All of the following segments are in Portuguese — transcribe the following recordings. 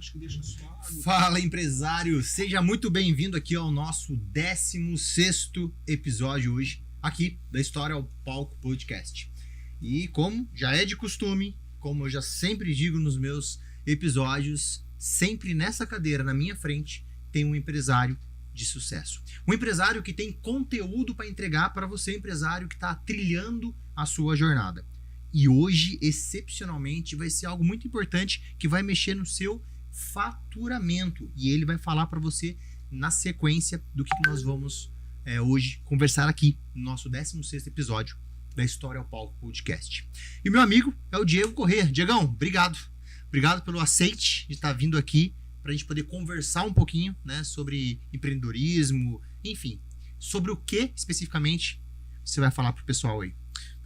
acho que deixa só água. Fala, empresário! Seja muito bem-vindo aqui ao nosso 16º episódio hoje, aqui da História ao Palco Podcast. E como já é de costume, como eu já sempre digo nos meus episódios, sempre nessa cadeira na minha frente tem um empresário de sucesso. Um empresário que tem conteúdo para entregar para você, empresário que está trilhando a sua jornada. E hoje, excepcionalmente, vai ser algo muito importante que vai mexer no seu faturamento. E ele vai falar para você na sequência do que nós vamos hoje conversar aqui no nosso 16º episódio da História ao Palco Podcast. E o meu amigo é o Diego Corrêa. Diegão, obrigado. Obrigado pelo aceite de estar vindo aqui para a gente poder conversar um pouquinho, né, sobre empreendedorismo, enfim, sobre o que especificamente você vai falar para o pessoal aí.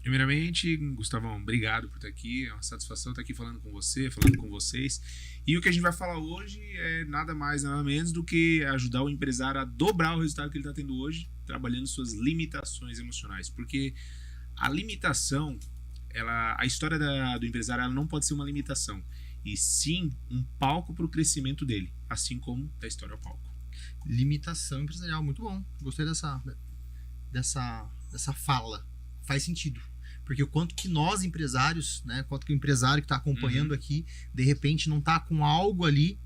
Primeiramente, Gustavão, obrigado por estar aqui. É uma satisfação estar aqui falando com você, falando com vocês. E o que a gente vai falar hoje é nada mais, nada menos do que ajudar o empresário a dobrar o resultado que ele está tendo hoje, trabalhando suas limitações emocionais. Porque a limitação, a história do empresário, ela não pode ser uma limitação, e sim um palco para o crescimento dele, assim como da história ao palco. Limitação empresarial, muito bom. Gostei dessa fala. Faz sentido. Porque o quanto que nós empresários, né, quanto que o empresário que está acompanhando aqui, de repente não está com algo ali,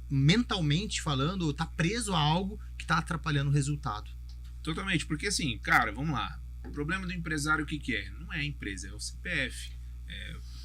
mentalmente falando, ou está preso a algo que está atrapalhando o resultado. Totalmente, porque assim, cara, vamos lá. O problema do empresário o que é? Não é a empresa, é o CPF.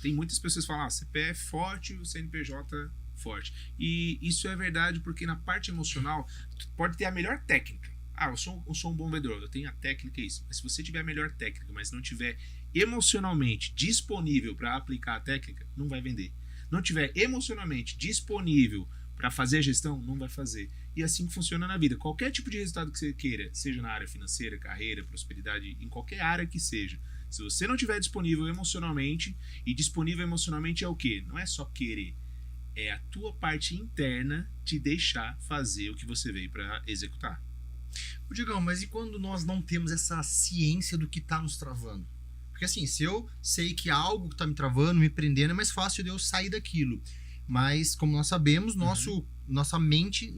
Tem muitas pessoas que falam, CPF forte, o CNPJ forte. E isso é verdade porque na parte emocional, tu pode ter a melhor técnica. Eu sou um bom vendedor, eu tenho a técnica, isso. Mas se você tiver a melhor técnica, mas não tiver emocionalmente disponível para aplicar a técnica, não vai vender. Não tiver emocionalmente disponível para fazer a gestão, não vai fazer. E assim que funciona na vida. Qualquer tipo de resultado que você queira, seja na área financeira, carreira, prosperidade, em qualquer área que seja, se você não tiver disponível emocionalmente, e disponível emocionalmente é o quê? Não é só querer. É a tua parte interna te deixar fazer o que você veio para executar. Diegão, mas e quando nós não temos essa ciência do que está nos travando? Porque assim, se eu sei que algo que está me travando, me prendendo, é mais fácil de eu sair daquilo. Mas, como nós sabemos, nossa mente,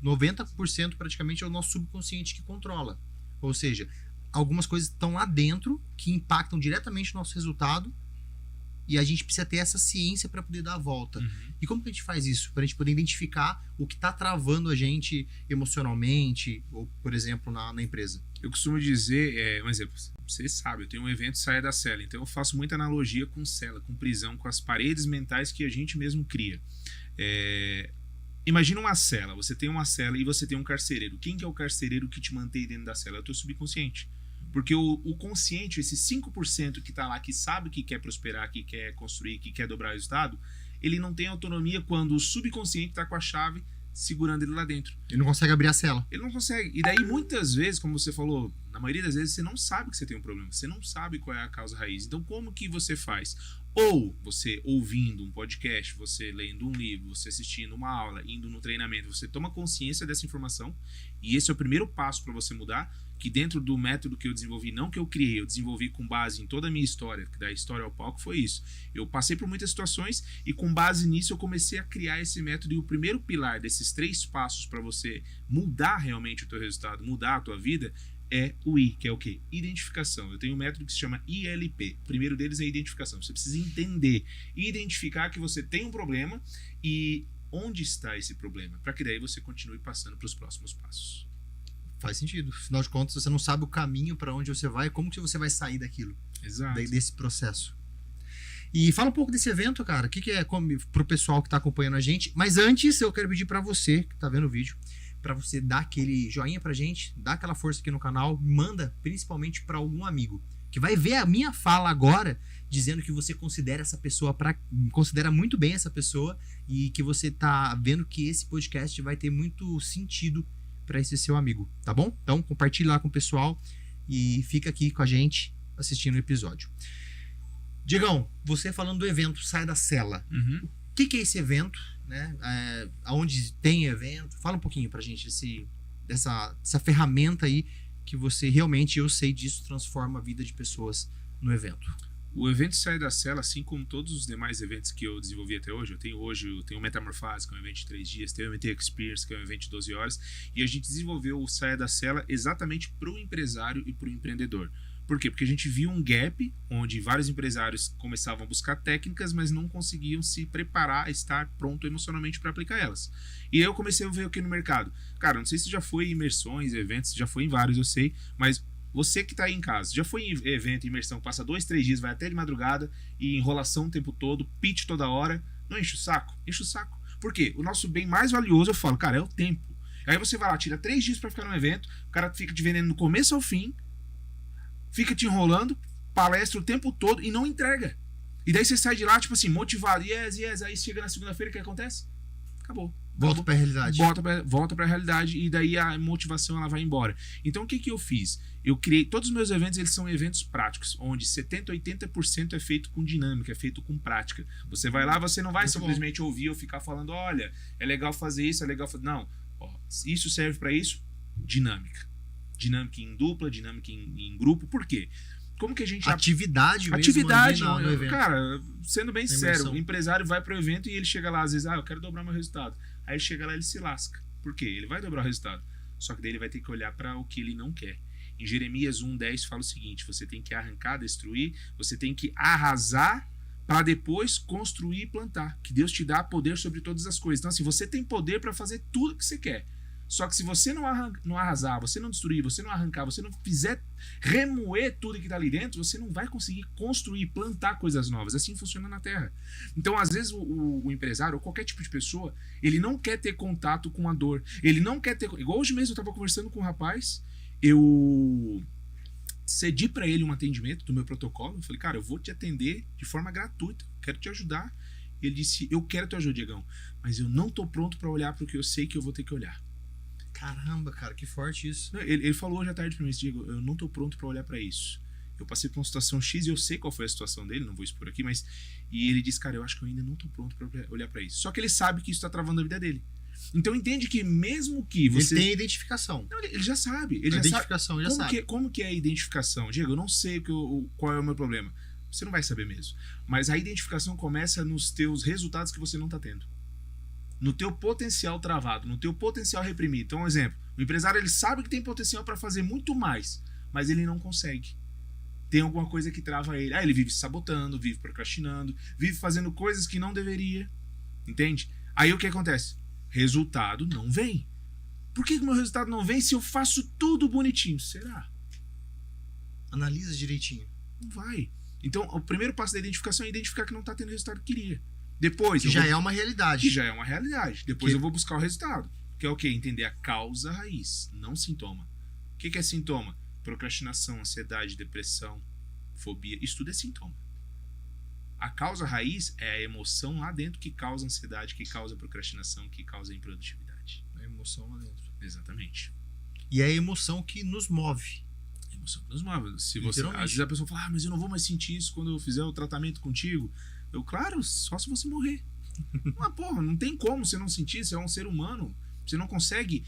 90% praticamente é o nosso subconsciente que controla. Ou seja, algumas coisas estão lá dentro que impactam diretamente o nosso resultado e a gente precisa ter essa ciência para poder dar a volta. E como que a gente faz isso? Para a gente poder identificar o que está travando a gente emocionalmente ou, por exemplo, na empresa. Eu costumo dizer, um exemplo, você sabe, eu tenho um evento Saia da Cela, então eu faço muita analogia com cela, com prisão, com as paredes mentais que a gente mesmo cria. Imagina uma cela, você tem uma cela e você tem um carcereiro. Quem que é o carcereiro que te mantém dentro da cela? É o teu subconsciente. Porque o consciente, esse 5% que está lá, que sabe que quer prosperar, que quer construir, que quer dobrar o resultado, ele não tem autonomia quando o subconsciente está com a chave segurando ele lá dentro. Ele não consegue abrir a cela. Ele não consegue. E daí, muitas vezes, como você falou, na maioria das vezes, você não sabe que você tem um problema. Você não sabe qual é a causa raiz. Então, como que você faz? Ou você ouvindo um podcast, você lendo um livro, você assistindo uma aula, indo no treinamento, você toma consciência dessa informação, e esse é o primeiro passo para você mudar, que dentro do método que eu desenvolvi, não que eu criei, eu desenvolvi com base em toda a minha história, que da história ao palco foi isso. Eu passei por muitas situações e com base nisso eu comecei a criar esse método, e o primeiro pilar desses 3 passos para você mudar realmente o teu resultado, mudar a tua vida, é o I, que é o quê? Identificação. Eu tenho um método que se chama ILP. O primeiro deles é identificação. Você precisa entender e identificar que você tem um problema e onde está esse problema, para que daí você continue passando para os próximos passos. Faz sentido. Afinal de contas, você não sabe o caminho para onde você vai, como que você vai sair daquilo. Exato. Desse processo. E fala um pouco desse evento, cara. O que é pro pessoal que está acompanhando a gente. Mas antes, eu quero pedir para você, que está vendo o vídeo, para você dar aquele joinha pra gente, dar aquela força aqui no canal, manda principalmente para algum amigo que vai ver a minha fala agora, dizendo que você considera essa pessoa considera muito bem essa pessoa e que você tá vendo que esse podcast vai ter muito sentido para esse seu amigo, tá bom? Então compartilha lá com o pessoal e fica aqui com a gente assistindo o episódio. Diegão, você falando do evento Sai da Cela. O que é esse evento? Né? Aonde tem evento? Fala um pouquinho pra gente dessa ferramenta aí que você realmente, eu sei disso, transforma a vida de pessoas no evento. O evento Sai da Cela, assim como todos os demais eventos que eu desenvolvi até hoje, eu tenho o Metamorfose, que é um evento de 3 dias, tenho o MT Experience, que é um evento de 12 horas, e a gente desenvolveu o Saia da Cela exatamente para o empresário e para o empreendedor. Por quê? Porque a gente viu um gap onde vários empresários começavam a buscar técnicas, mas não conseguiam se preparar, estar pronto emocionalmente para aplicar elas. E aí eu comecei a ver aqui no mercado. Cara, não sei se já foi em imersões, eventos, já foi em vários, eu sei, mas você que está aí em casa, já foi em evento, imersão, passa 2, 3 dias, vai até de madrugada e enrolação o tempo todo, pitch toda hora, não enche o saco? Enche o saco. Por quê? O nosso bem mais valioso, eu falo, cara, é o tempo. Aí você vai lá, tira 3 dias para ficar num evento, o cara fica te vendendo do começo ao fim, fica te enrolando, palestra o tempo todo e não entrega. E daí você sai de lá, tipo assim, motivado, yes, aí chega na segunda-feira, o que acontece? Acabou. Volta pra realidade. Volta pra realidade e daí a motivação ela vai embora. Então o que eu fiz? Eu criei, todos os meus eventos, eles são eventos práticos, onde 70%, 80% é feito com dinâmica, é feito com prática. Você vai lá, você não vai simplesmente ouvir ou ficar falando, olha, é legal fazer isso, é legal fazer... Não, ó, isso serve para isso, dinâmica. Dinâmica em dupla, dinâmica em grupo. Por quê? Como que a gente... Atividade mesmo. Atividade, no evento. Cara, sendo bem sincero, o empresário vai pro evento e ele chega lá, às vezes, eu quero dobrar meu resultado. Aí ele chega lá e ele se lasca. Por quê? Ele vai dobrar o resultado. Só que daí ele vai ter que olhar para o que ele não quer. Em Jeremias 1:10 fala o seguinte, você tem que arrancar, destruir, você tem que arrasar para depois construir e plantar. Que Deus te dá poder sobre todas as coisas. Então assim, você tem poder para fazer tudo que você quer. Só que se você não arrasar, você não destruir, você não arrancar, você não fizer remoer tudo que está ali dentro, você não vai conseguir construir, plantar coisas novas. Assim funciona na Terra. Então, às vezes, o empresário, ou qualquer tipo de pessoa, ele não quer ter contato com a dor. Ele não quer ter... Igual hoje mesmo eu estava conversando com um rapaz, eu cedi para ele um atendimento do meu protocolo. Eu falei, cara, eu vou te atender de forma gratuita, quero te ajudar. Ele disse, eu quero te ajudar, Diegão, mas eu não estou pronto para olhar para o que eu sei que eu vou ter que olhar. Caramba, cara, que forte isso. Ele falou hoje à tarde pra mim, Diego, eu não tô pronto pra olhar pra isso. Eu passei por uma situação X e eu sei qual foi a situação dele, não vou expor aqui, mas... E ele disse, cara, eu acho que eu ainda não tô pronto pra olhar pra isso. Só que ele sabe que isso tá travando a vida dele. Então entende que mesmo que você... Ele tem identificação. Não, ele já sabe. Identificação, já sabe. Como que é a identificação? Diego, eu não sei qual é o meu problema. Você não vai saber mesmo. Mas a identificação começa nos teus resultados que você não tá tendo. No teu potencial travado, no teu potencial reprimido. Então, um exemplo, o empresário ele sabe que tem potencial para fazer muito mais, mas ele não consegue. Tem alguma coisa que trava ele. Ele vive se sabotando, vive procrastinando, vive fazendo coisas que não deveria. Entende? Aí o que acontece? Resultado não vem. Por que o meu resultado não vem se eu faço tudo bonitinho? Será? Analisa direitinho. Não vai. Então, o primeiro passo da identificação é identificar que não está tendo o resultado que queria. Depois que já é uma realidade. Que já é uma realidade. Depois eu vou buscar o resultado. Que é o quê? Entender a causa raiz, não sintoma. O que é sintoma? Procrastinação, ansiedade, depressão, fobia. Isso tudo é sintoma. A causa raiz é a emoção lá dentro que causa ansiedade, que causa procrastinação, que causa improdutividade. A emoção lá dentro. Exatamente. E é a emoção que nos move. A emoção que nos move. Se você, às vezes a pessoa fala, mas eu não vou mais sentir isso quando eu fizer o tratamento contigo. Claro, só se você morrer. Mas, porra, não tem como você não sentir, você é um ser humano. Você não consegue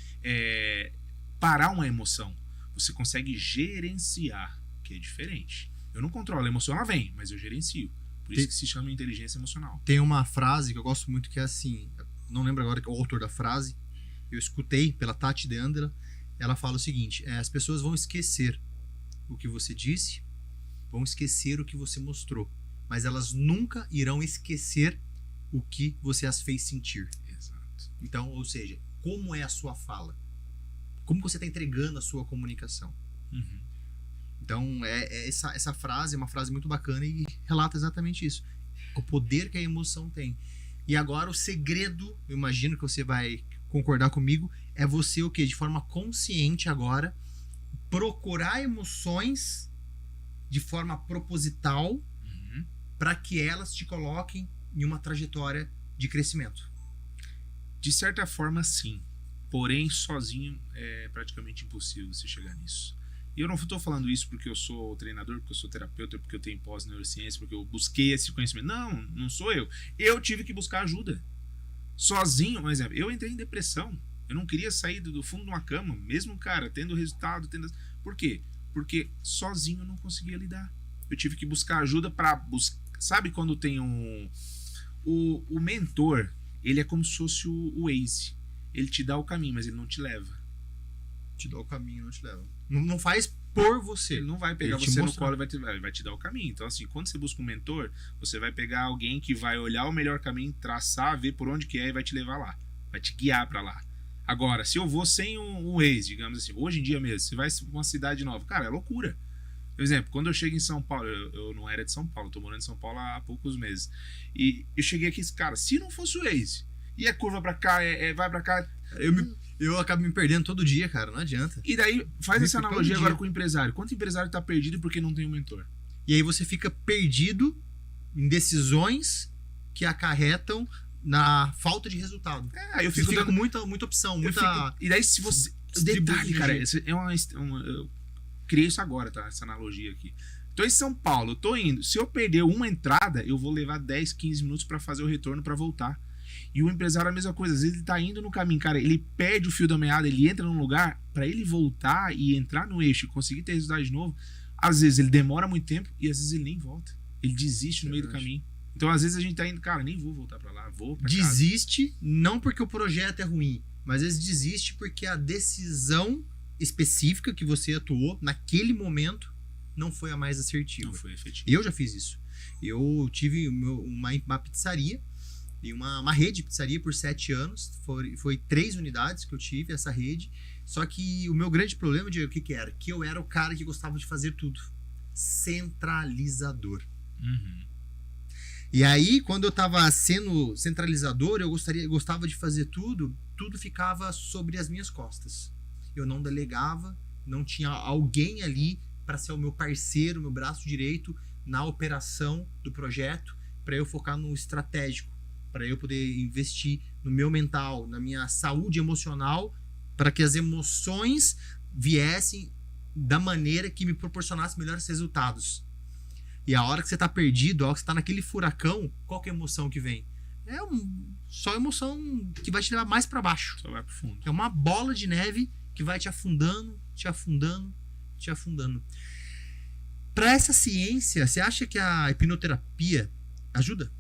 parar uma emoção. Você consegue gerenciar, que é diferente. Eu não controlo, a emoção ela vem, mas eu gerencio. Por isso que se chama inteligência emocional. Tem uma frase que eu gosto muito que é assim, não lembro agora o autor da frase, eu escutei pela Tati De Andela, ela fala o seguinte, as pessoas vão esquecer o que você disse, vão esquecer o que você mostrou, mas elas nunca irão esquecer o que você as fez sentir. Exato. Então, ou seja, como é a sua fala? Como você está entregando a sua comunicação? Uhum. Então, essa frase é uma frase muito bacana e relata exatamente isso. O poder que a emoção tem. E agora o segredo, eu imagino que você vai concordar comigo, é você o quê? De forma consciente agora, procurar emoções de forma proposital para que elas te coloquem em uma trajetória de crescimento. De certa forma, sim. Porém, sozinho é praticamente impossível você chegar nisso. E eu não estou falando isso porque eu sou treinador, porque eu sou terapeuta, porque eu tenho pós-neurociência, porque eu busquei esse conhecimento. Não, não sou eu. Eu tive que buscar ajuda. Sozinho, por exemplo, eu entrei em depressão. Eu não queria sair do fundo de uma cama, mesmo, cara, tendo resultado. Por quê? Porque sozinho eu não conseguia lidar. eu tive que buscar ajuda para sabe quando tem o mentor, ele é como se fosse o Waze. Ele te dá o caminho, mas ele não te leva. Te dá o caminho, não te leva. Não faz por você. Ele não vai pegar Ele te você no mostra. colo e vai te dar o caminho. Então, assim, quando você busca um mentor, você vai pegar alguém que vai olhar o melhor caminho, traçar, ver por onde que é e vai te levar lá. Vai te guiar para lá. Agora, se eu vou sem um Waze, digamos assim, hoje em dia mesmo, você vai pra uma cidade nova, cara, é loucura. Por exemplo, quando eu chego em São Paulo, eu não era de São Paulo, tô morando em São Paulo há poucos meses. E eu cheguei aqui, cara, se não fosse o Waze, e a curva pra cá, vai pra cá. Eu acabo me perdendo todo dia, cara, não adianta. E daí, faz essa Todo analogia dia. agora com o empresário. Quanto empresário tá perdido porque não tem um mentor? E aí você fica perdido em decisões que acarretam na falta de resultado. É, aí eu Você fico fica dando... com muita opção, eu muita... fico- E daí, se você... distribuição Detalhe, de cara, jeito. esse é eu criei isso agora, tá? Essa analogia aqui. Tô em São Paulo, eu tô indo. Se eu perder uma entrada, eu vou levar 10, 15 minutos pra fazer o retorno pra voltar. E o empresário é a mesma coisa. Às vezes ele tá indo no caminho, cara, ele perde o fio da meada, ele entra num lugar, pra ele voltar e entrar no eixo e conseguir ter resultado de novo, às vezes ele demora muito tempo e às vezes ele nem volta. Ele desiste no meio do caminho. Então, às vezes a gente tá indo, cara, nem vou voltar pra lá, vou pra casa. Desiste, não porque o projeto é ruim, mas às vezes desiste porque a decisão específica que você atuou naquele momento não foi a mais assertiva. Não foi efetivo. Eu já fiz isso. Eu tive uma pizzaria e uma rede de pizzaria por 7 anos. Foi 3 unidades que eu tive, essa rede. Só que o meu grande problema, Diego, o que era? Que eu era o cara que gostava de fazer tudo. Centralizador. Uhum. E aí, quando eu tava sendo centralizador, eu gostava de fazer tudo ficava sobre as minhas costas. Eu não delegava, não tinha alguém ali para ser o meu parceiro, meu braço direito na operação do projeto, para eu focar no estratégico, para eu poder investir no meu mental, na minha saúde emocional, para que as emoções viessem da maneira que me proporcionasse melhores resultados. E a hora que você tá perdido, a hora que você tá naquele furacão, qual que é a emoção que vem? Só emoção que vai te levar mais para baixo. Só vai pro fundo. É uma bola de neve que vai te afundando, te afundando, te afundando. Para essa ciência, você acha que a hipnoterapia ajuda?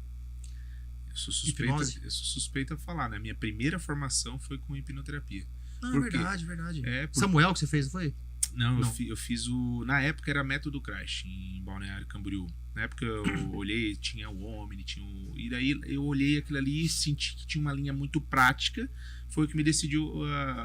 Eu sou Hipnose? suspeito a falar, né? Minha primeira formação foi com hipnoterapia. Ah, Por quê? verdade. É, por- Samuel que você fez, não foi? Não, Não. eu fiz o... Na época era método Crash, em Balneário Camboriú. Na época eu olhei, tinha o Omni, tinha o... E daí eu olhei aquilo ali e senti que tinha uma linha muito prática. Foi o que me decidiu...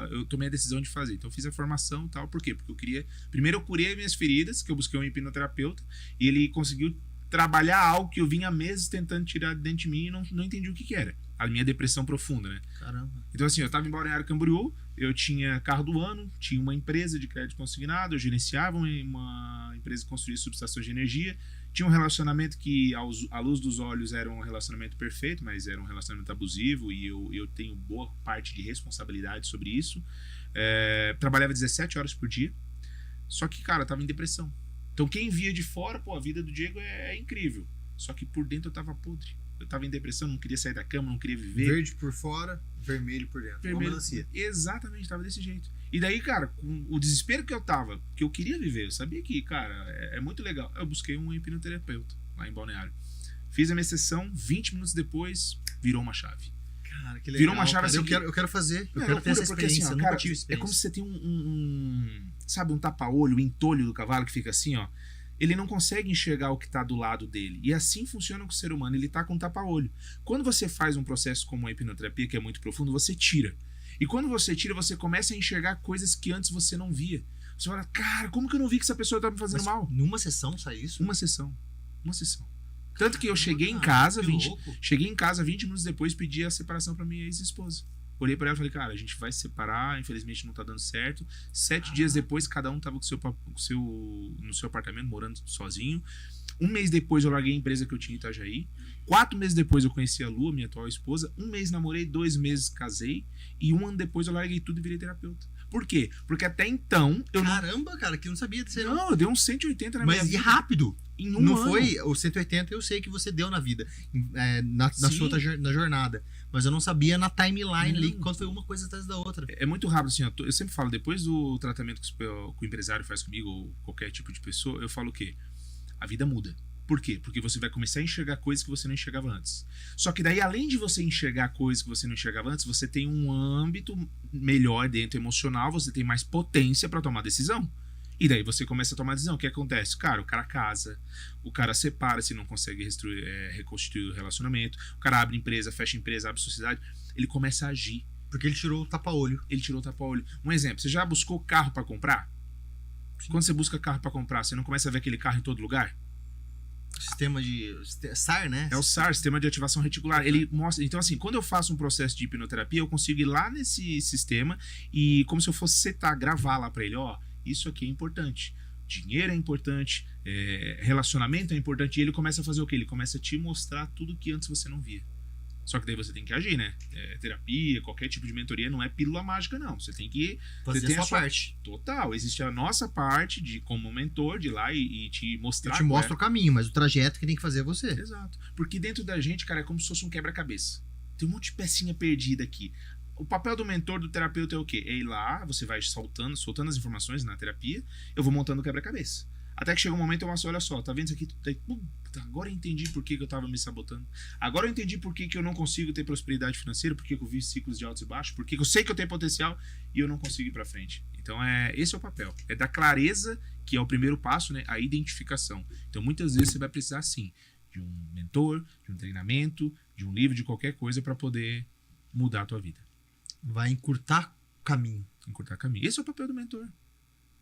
eu tomei a decisão de fazer. Então eu fiz a formação e tal. Por quê? Porque eu queria... Primeiro eu curei as minhas feridas, que eu busquei um hipnoterapeuta. E ele conseguiu trabalhar algo que eu vinha há meses tentando tirar de dentro de mim e não entendi o que era. A minha depressão profunda, né? Caramba. Então, assim, eu tava em Balneário Camboriú, eu tinha carro do ano, tinha uma empresa de crédito consignado, eu gerenciava uma empresa que construía subestações de energia, tinha um relacionamento que, à luz dos olhos, era um relacionamento perfeito, mas era um relacionamento abusivo e eu tenho boa parte de responsabilidade sobre isso. Trabalhava 17 horas por dia, só que, cara, eu tava em depressão. Então, quem via de fora, pô, a vida do Diego é incrível. Só que por dentro eu tava podre. Eu tava em depressão, não queria sair da cama, não queria viver. Verde por fora, vermelho por dentro. Uma Vermelho. melancia. Exatamente, tava desse jeito. E daí, cara, com o desespero que eu tava, que eu queria viver, eu sabia que, cara, é muito legal. Eu busquei um hipnoterapeuta lá em Balneário. Fiz a minha sessão, 20 minutos depois, virou uma chave. Cara, que legal. Virou uma chave cara. assim Eu quero fazer. Eu É quero ter loucura, essa porque, experiência. assim, ó, eu nunca cara, tive é experiência. como se você tem sabe, um tapa-olho, um entolho do cavalo que fica assim, ó. Ele não consegue enxergar o que tá do lado dele. E assim funciona com o ser humano, ele tá com tapa-olho. Quando você faz um processo como a hipnoterapia, que é muito profundo, você tira. E quando você tira, você começa a enxergar coisas que antes você não via. Você fala, cara, como que eu não vi que essa pessoa tá me fazendo Mas mal? numa sessão sai isso? Uma sessão. Tanto que eu cheguei em Cara, casa, que 20 minutos depois, pedi a separação pra minha ex-esposa. Olhei pra ela e falei, cara, a gente vai se separar, infelizmente não tá dando certo. 7 dias depois, cada um tava no seu apartamento, morando sozinho. 1 mês depois eu larguei a empresa que eu tinha em Itajaí. 4 meses depois eu conheci a Lua, minha atual esposa. 1 mês namorei, 2 meses casei. E 1 ano depois eu larguei tudo e virei terapeuta. Por quê? Porque até então eu Caramba, cara, que eu não sabia disso aí, não. não... eu dei uns 180 na minha Mas e vida. rápido. Em um Não ano. foi o 180, eu sei que você deu na vida, na Sim. sua na jornada. Mas eu não sabia na timeline ali, Não. quando foi uma coisa atrás da outra. É muito rápido, assim, ó, eu sempre falo, depois do tratamento que o empresário faz comigo, ou qualquer tipo de pessoa, eu falo o quê? a vida muda. Por quê? Porque você vai começar a enxergar coisas que você não enxergava antes. Só que daí, além de você enxergar coisas que você não enxergava antes, você tem um âmbito melhor dentro emocional, você tem mais potência para tomar decisão. E daí você começa a tomar decisão. O que acontece? Cara, o cara casa, o cara separa se não consegue reconstituir o relacionamento, o cara abre empresa, fecha empresa, abre sociedade, ele começa a agir. Porque ele tirou o tapa-olho. Ele tirou o tapa-olho. Um exemplo, você já buscou carro para comprar? Sim. Quando você busca carro para comprar, você não começa a ver aquele carro em todo lugar? Sistema de SAR, né? É o SAR, Sistema de Ativação Reticular. Ele mostra. Então, assim, quando eu faço um processo de hipnoterapia, eu consigo ir lá nesse sistema e, como se eu fosse setar, gravar lá para ele, ó, isso aqui é importante. Dinheiro é importante, relacionamento é importante. E ele começa a fazer o quê? Ele começa a te mostrar tudo que antes você não via. Só que daí você tem que agir, né? Terapia, qualquer tipo de mentoria não é pílula mágica, não. Você tem que fazer a sua parte. Total. Existe a nossa parte de como mentor, de ir lá e te mostrar. Eu te mostro o caminho, mas o trajeto que tem que fazer é você. Exato. Porque dentro da gente, cara, é como se fosse um quebra-cabeça. Tem um monte de pecinha perdida aqui. O papel do mentor, do terapeuta é o quê? É ir lá, você vai soltando as informações na terapia, eu vou montando o quebra-cabeça. Até que chega um momento eu mostro, olha só, tá vendo isso aqui? Agora eu entendi por que eu tava me sabotando. Agora eu entendi por que eu não consigo ter prosperidade financeira, por que eu vi ciclos de altos e baixos, porque eu sei que eu tenho potencial e eu não consigo ir pra frente. Então esse é o papel. É da clareza, que é o primeiro passo, né? A identificação. Então muitas vezes você vai precisar, sim, de um mentor, de um treinamento, de um livro, de qualquer coisa para poder mudar a tua vida. Vai encurtar caminho. Encurtar caminho. Esse é o papel do mentor.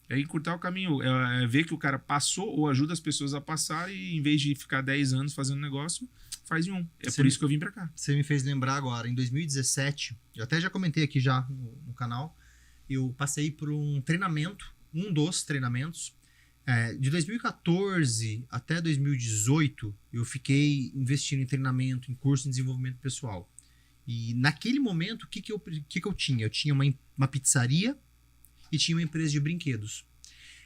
É encurtar o caminho, é ver que o cara passou ou ajuda as pessoas a passar e em vez de ficar 10 anos fazendo negócio, faz em um. Por isso que eu vim pra cá. Você me fez lembrar agora, em 2017, eu até já comentei aqui já no canal, eu passei por um treinamento, um dos treinamentos, de 2014 até 2018, eu fiquei investindo em treinamento, em curso de desenvolvimento pessoal. E naquele momento, o que eu tinha? Eu tinha uma pizzaria e tinha uma empresa de brinquedos.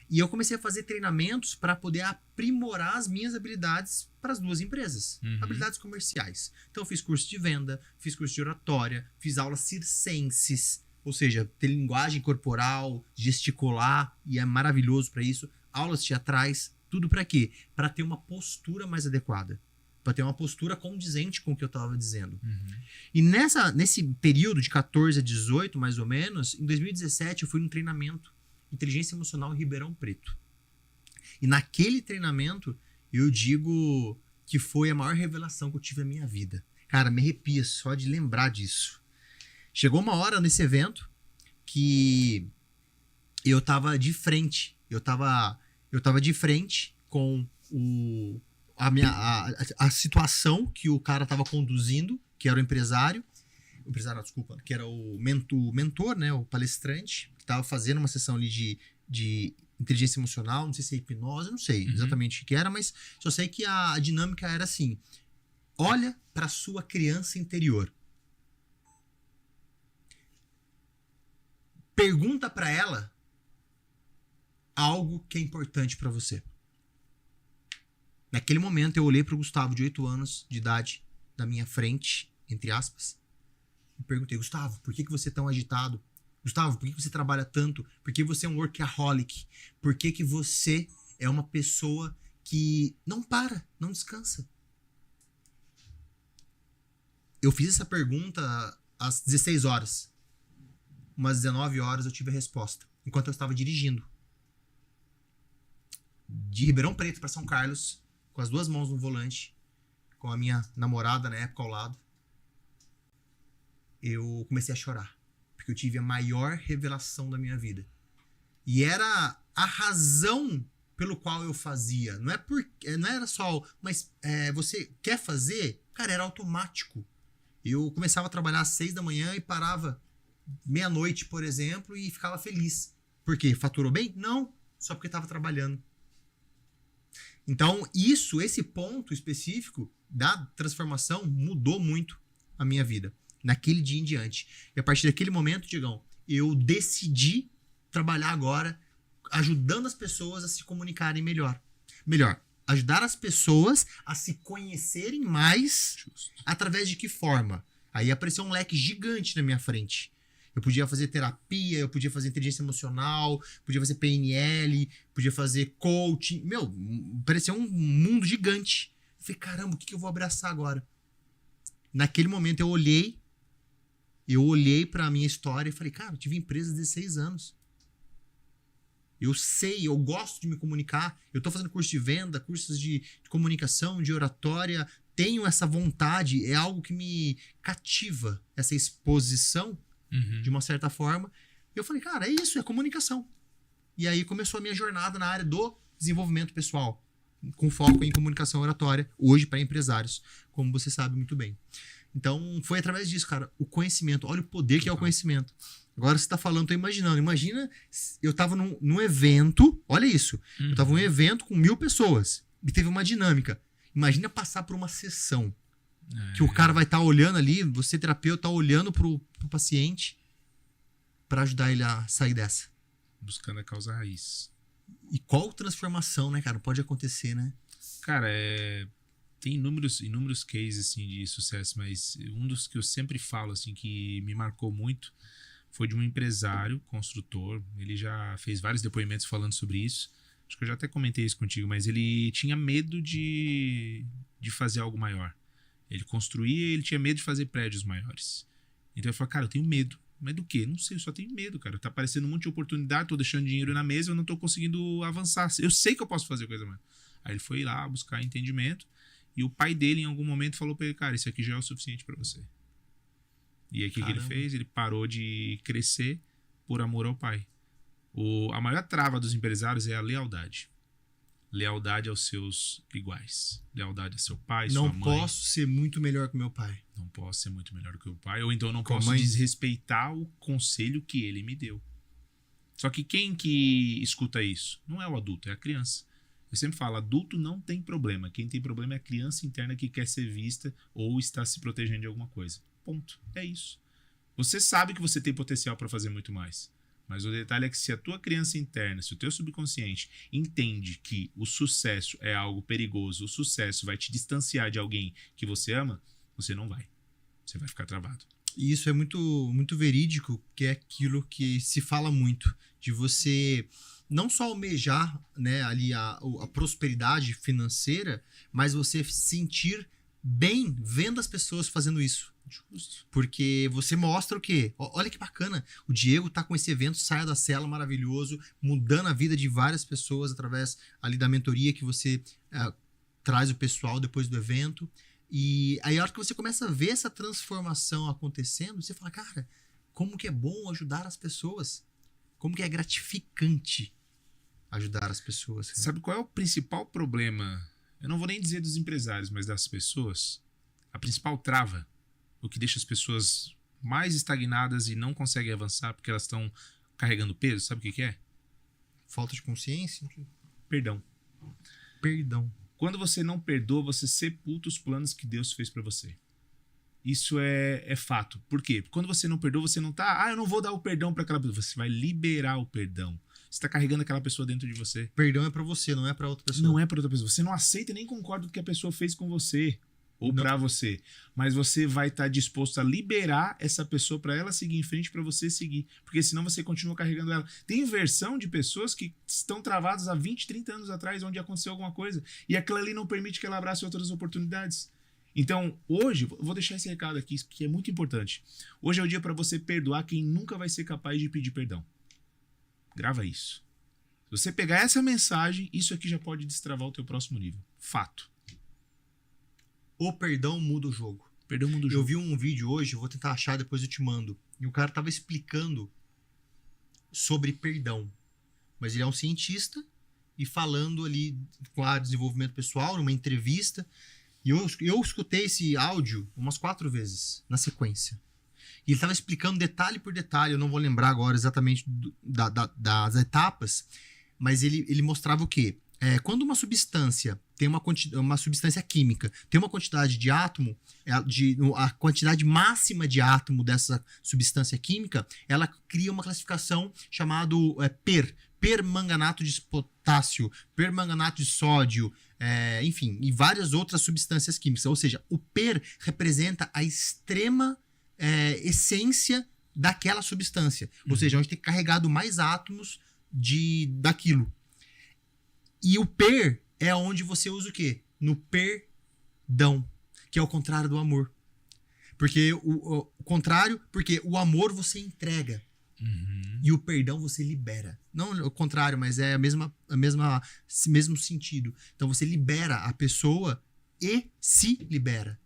E eu comecei a fazer treinamentos para poder aprimorar as minhas habilidades para as duas empresas. Uhum. Habilidades comerciais. Então eu fiz curso de venda, fiz curso de oratória, fiz aulas circenses, ou seja, ter linguagem corporal, gesticular, e é maravilhoso para isso. Aulas teatrais, tudo para quê? Para ter uma postura mais adequada. Para ter uma postura condizente com o que eu estava dizendo. Uhum. E nesse período de 14 a 18, mais ou menos, em 2017 eu fui num treinamento Inteligência Emocional em Ribeirão Preto. E naquele treinamento eu digo que foi a maior revelação que eu tive na minha vida. Cara, me arrepia só de lembrar disso. Chegou uma hora nesse evento que eu tava de frente. Eu tava de frente com a situação que o cara estava conduzindo, que era o empresário, que era o mentor, né, o palestrante, que estava fazendo uma sessão ali de inteligência emocional, não sei se é hipnose, não sei exatamente o que era, mas só sei que a dinâmica era assim: olha para a sua criança interior. Pergunta para ela algo que é importante para você. Naquele momento eu olhei para o Gustavo, de 8 anos de idade, na minha frente, entre aspas, e perguntei: Gustavo, por que você é tão agitado? Gustavo, por que você trabalha tanto? Por que você é um workaholic? Por que você é uma pessoa que não para, não descansa? Eu fiz essa pergunta às 16 horas. Umas 19 horas eu tive a resposta, enquanto eu estava dirigindo. De Ribeirão Preto para São Carlos, com as duas mãos no volante, com a minha namorada na época ao lado, eu comecei a chorar, porque eu tive a maior revelação da minha vida. E era a razão pelo qual eu fazia. Não era só, mas você quer fazer? Cara, era automático. Eu começava a trabalhar às 6 da manhã e parava meia-noite, por exemplo, e ficava feliz. Por quê? Faturou bem? Não, só porque estava trabalhando. Então, esse ponto específico da transformação mudou muito a minha vida, naquele dia em diante. E a partir daquele momento, Diegão, eu decidi trabalhar agora ajudando as pessoas a se comunicarem melhor. Ajudar as pessoas a se conhecerem mais. Justo. Através de que forma? Aí apareceu um leque gigante na minha frente. Eu podia fazer terapia, eu podia fazer inteligência emocional, podia fazer PNL, podia fazer coaching. Meu, parecia um mundo gigante. Eu falei, caramba, o que eu vou abraçar agora? Naquele momento eu olhei pra minha história e falei, cara, eu tive empresa de 16 anos. Eu sei, eu gosto de me comunicar. Eu tô fazendo curso de venda, cursos de comunicação, de oratória. Tenho essa vontade, é algo que me cativa, essa exposição, de uma certa forma. Eu falei, cara, é isso, é comunicação. E aí começou a minha jornada na área do desenvolvimento pessoal, com foco em comunicação oratória, hoje para empresários, como você sabe muito bem. Então, foi através disso, cara, o conhecimento. Olha o poder que é o conhecimento. Agora você tá falando, tô imaginando. Imagina, eu tava num evento, olha isso. Eu tava num evento com 1000 pessoas e teve uma dinâmica. Imagina passar por uma sessão que o cara vai estar olhando ali, você terapeuta tá olhando pro paciente para ajudar ele a sair dessa. Buscando a causa raiz. E qual transformação, né, cara? Pode acontecer, né? Cara, tem inúmeros cases assim, de sucesso, mas um dos que eu sempre falo assim, que me marcou muito foi de um empresário, construtor. Ele já fez vários depoimentos falando sobre isso. Acho que eu já até comentei isso contigo, mas ele tinha medo de fazer algo maior. Ele construía e ele tinha medo de fazer prédios maiores. Então ele falou, cara, eu tenho medo. Mas do quê? Não sei, eu só tenho medo, cara. Tá aparecendo um monte de oportunidade, tô deixando dinheiro na mesa, eu não tô conseguindo avançar. Eu sei que eu posso fazer coisa mais. Aí ele foi lá buscar entendimento e o pai dele em algum momento falou pra ele, cara, isso aqui já é o suficiente pra você. E aí o que ele fez? Ele parou de crescer por amor ao pai. A maior trava dos empresários é a lealdade. Lealdade aos seus iguais. Lealdade a seu pai, sua mãe. Não posso ser muito melhor que meu pai. Não posso ser muito melhor que o pai. Ou então não posso desrespeitar o conselho que ele me deu. Só que quem que escuta isso? Não é o adulto, é a criança. Eu sempre falo, adulto não tem problema. Quem tem problema é a criança interna que quer ser vista ou está se protegendo de alguma coisa. Ponto. É isso. Você sabe que você tem potencial para fazer muito mais. Mas o detalhe é que se a tua criança interna, se o teu subconsciente entende que o sucesso é algo perigoso, o sucesso vai te distanciar de alguém que você ama, você não vai. Você vai ficar travado. E isso é muito, muito verídico, que é aquilo que se fala muito, de você não só almejar, né, ali a prosperidade financeira, mas você sentir bem vendo as pessoas fazendo isso. Justo. Porque você mostra o quê? Olha que bacana. O Diego tá com esse evento Saia da Cela maravilhoso, mudando a vida de várias pessoas através ali da mentoria que você traz o pessoal depois do evento. E aí a hora que você começa a ver essa transformação acontecendo, você fala, cara, como que é bom ajudar as pessoas. Como que é gratificante ajudar as pessoas. Cara. Sabe qual é o principal problema? Eu não vou nem dizer dos empresários, mas das pessoas. A principal trava. O que deixa as pessoas mais estagnadas e não conseguem avançar porque elas estão carregando peso, sabe o que é? Falta de consciência? Perdão. Perdão. Quando você não perdoa, você sepulta os planos que Deus fez pra você. Isso é fato. Por quê? Quando você não perdoa, você não tá... eu não vou dar o perdão pra aquela pessoa. Você vai liberar o perdão. Você tá carregando aquela pessoa dentro de você. Perdão é pra você, não é pra outra pessoa. Não é pra outra pessoa. Você não aceita nem concorda com o que a pessoa fez com você. Ou pra você. Mas você vai estar disposto a liberar essa pessoa pra ela seguir em frente, pra você seguir. Porque senão você continua carregando ela. Tem versão de pessoas que estão travadas há 20, 30 anos atrás, onde aconteceu alguma coisa. E aquilo ali não permite que ela abrace outras oportunidades. Então, hoje, vou deixar esse recado aqui, que é muito importante. Hoje é o dia pra você perdoar quem nunca vai ser capaz de pedir perdão. Grava isso. Se você pegar essa mensagem, isso aqui já pode destravar o teu próximo nível. Fato. O perdão muda o jogo. Perdão muda o jogo. Eu vi um vídeo hoje, eu vou tentar achar, depois eu te mando. E o cara tava explicando sobre perdão. Mas ele é um cientista e falando ali com a desenvolvimento pessoal, numa entrevista. E eu escutei esse áudio umas 4 vezes, na sequência. E ele tava explicando detalhe por detalhe, eu não vou lembrar agora exatamente das etapas, mas ele mostrava o quê? Quando uma substância tem uma substância química, tem uma quantidade de átomo, a quantidade máxima de átomo dessa substância química, ela cria uma classificação chamada permanganato de potássio, permanganato de sódio, enfim, e várias outras substâncias químicas. Ou seja, o per representa a extrema essência daquela substância. Ou seja, onde tem carregado mais átomos daquilo. E o per é onde você usa o quê? No perdão, que é o contrário do amor. Porque o contrário, porque o amor você entrega. E o perdão você libera. Não o contrário, mas é mesmo sentido. Então você libera a pessoa e se libera.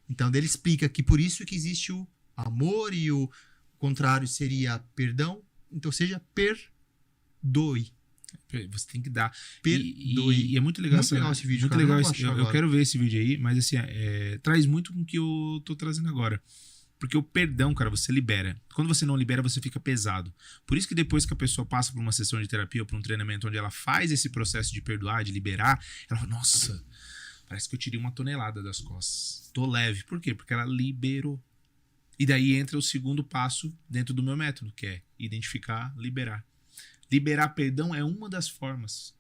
Então ele explica que por isso que existe o amor e o contrário seria perdão. Então seja perdoe. Você tem que dar. Perdoe. E é muito legal, muito legal esse vídeo. Muito cara. legal eu quero ver esse vídeo aí, mas assim, traz muito com o que eu tô trazendo agora. Porque o perdão, cara, você libera. Quando você não libera, você fica pesado. Por isso que depois que a pessoa passa por uma sessão de terapia ou por um treinamento onde ela faz esse processo de perdoar, de liberar, ela fala, nossa, parece que eu tirei uma tonelada das costas. Tô leve. Por quê? Porque ela liberou. E daí entra o segundo passo dentro do meu método, que é identificar, liberar. Liberar perdão é uma das formas.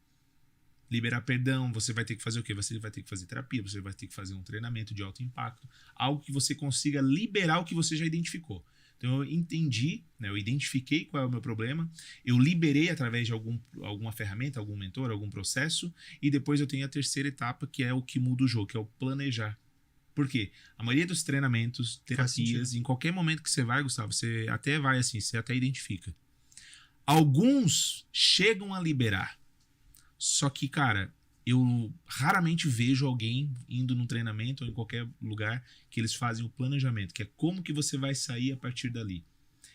Liberar perdão, você vai ter que fazer o quê? Você vai ter que fazer terapia, você vai ter que fazer um treinamento de alto impacto. Algo que você consiga liberar o que você já identificou. Então eu entendi, né, eu identifiquei qual é o meu problema, eu liberei através de alguma ferramenta, algum mentor, algum processo, e depois eu tenho a terceira etapa, que é o que muda o jogo, que é o planejar. Por quê? A maioria dos treinamentos, terapias, em qualquer momento que você vai, Gustavo, você até vai assim, você até identifica. Alguns chegam a liberar. Só que, cara, eu raramente vejo alguém indo num treinamento ou em qualquer lugar que eles fazem o planejamento, que é como que você vai sair a partir dali.